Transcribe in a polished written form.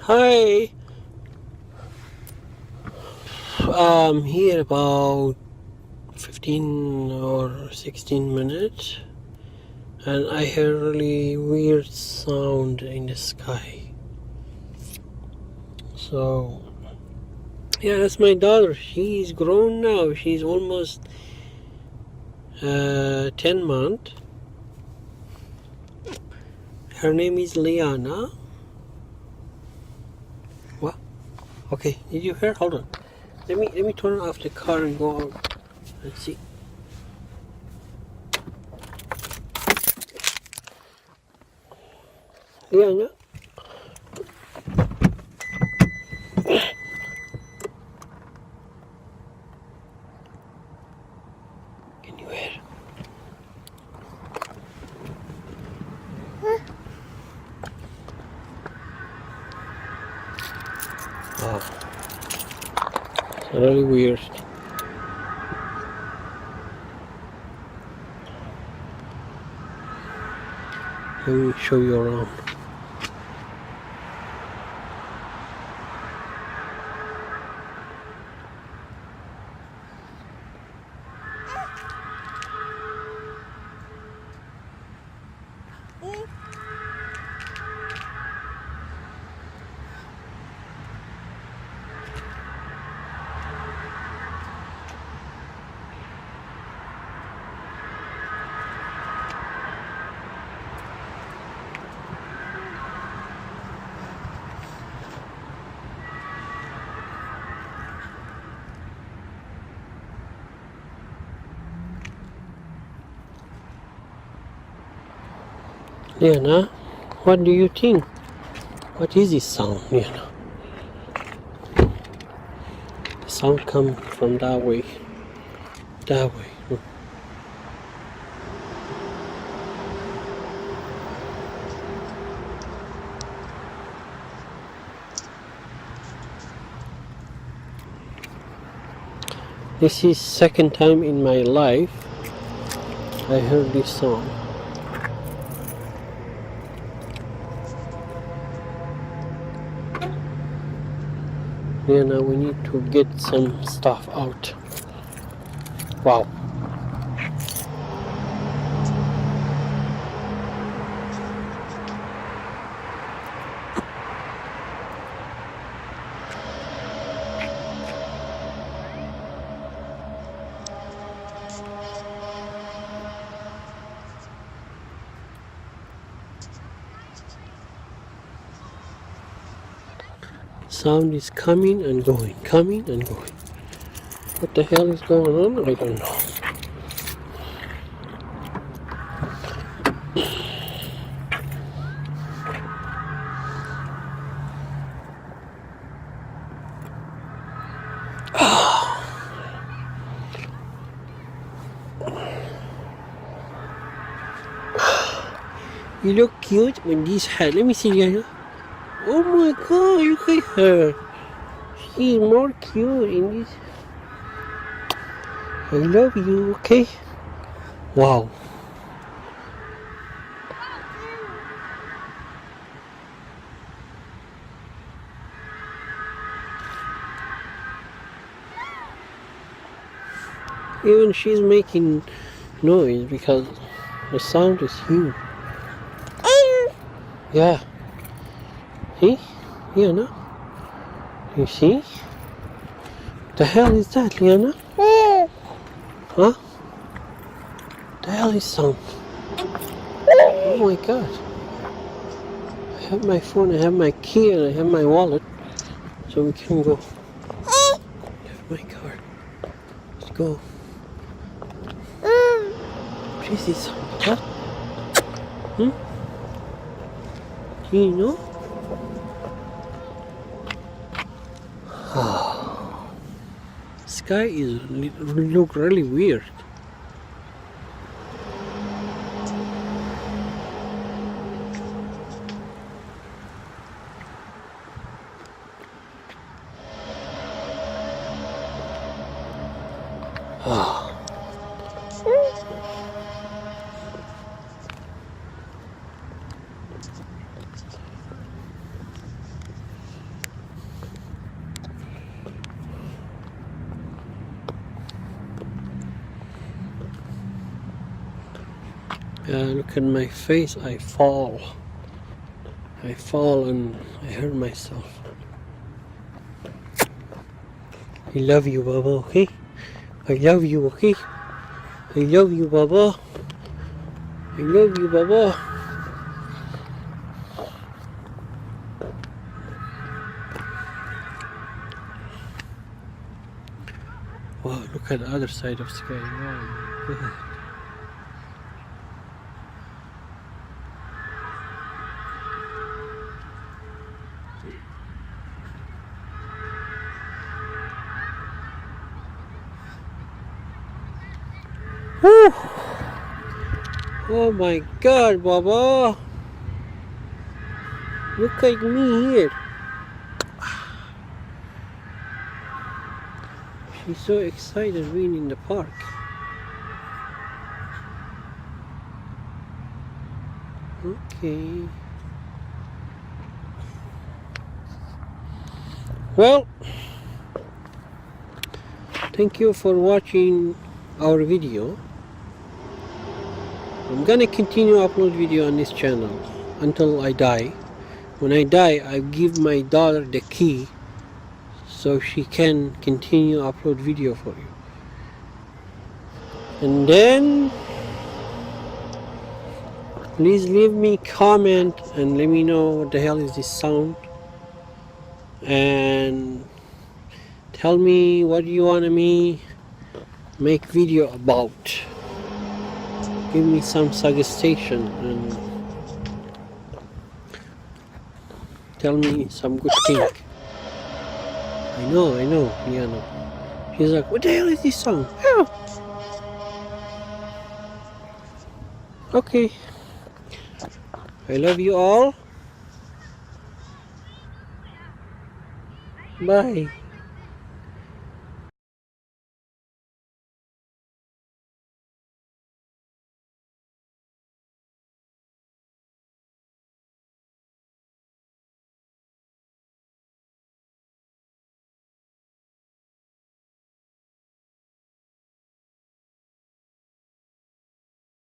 Hi, I'm here about 15 or 16 minutes and I hear really weird sound in the sky. So, yeah, that's my daughter. She's grown now. She's almost 10 months. Her name is Liana. What? Okay, did you hear? Hold on. Let me turn off the car and go out and see. Liana? Can you hear? Oh, it's really weird. Let me show you around. Liana, what do you think? What is this sound, Liana? The sound comes from that way. That way. This is second time in my life I heard this song. Liana, we need to get some stuff out. Wow. Sound is coming and going, coming and going. What the hell is going on? I don't know. You look cute with this hat. Let me see, Liana. Oh my god, look at her. She's more cute in this. I love you, okay? Wow. Even she's making noise because the sound is huge. Yeah. See? Liana? You see? The hell is that, Liana? Huh? The hell is sound? Oh my god. I have my phone, I have my key, and I have my wallet. So we can go. I have my car. Let's go. What is this sound? Huh? Do you know? Sky is look really weird. Look at my face. I fall and I hurt myself. I love you, Baba, okay? I love you, okay? I love you, Baba. I love you, Baba. Wow, look at the other side of the sky. Wow, my God. Whew. Oh my God, Baba. Look at me here. She's so excited being in the park. Okay. Well, thank you for watching our video. I'm gonna continue upload video on this channel until I die. When I die, I give my daughter the key so she can continue upload video for you. And then please leave me comment and let me know what the hell is this sound, and tell me what you want me make video about. Give me some suggestion and tell me some good thing. I know, Liana. She's like, what the hell is this song? Oh. Okay. I love you all. Bye.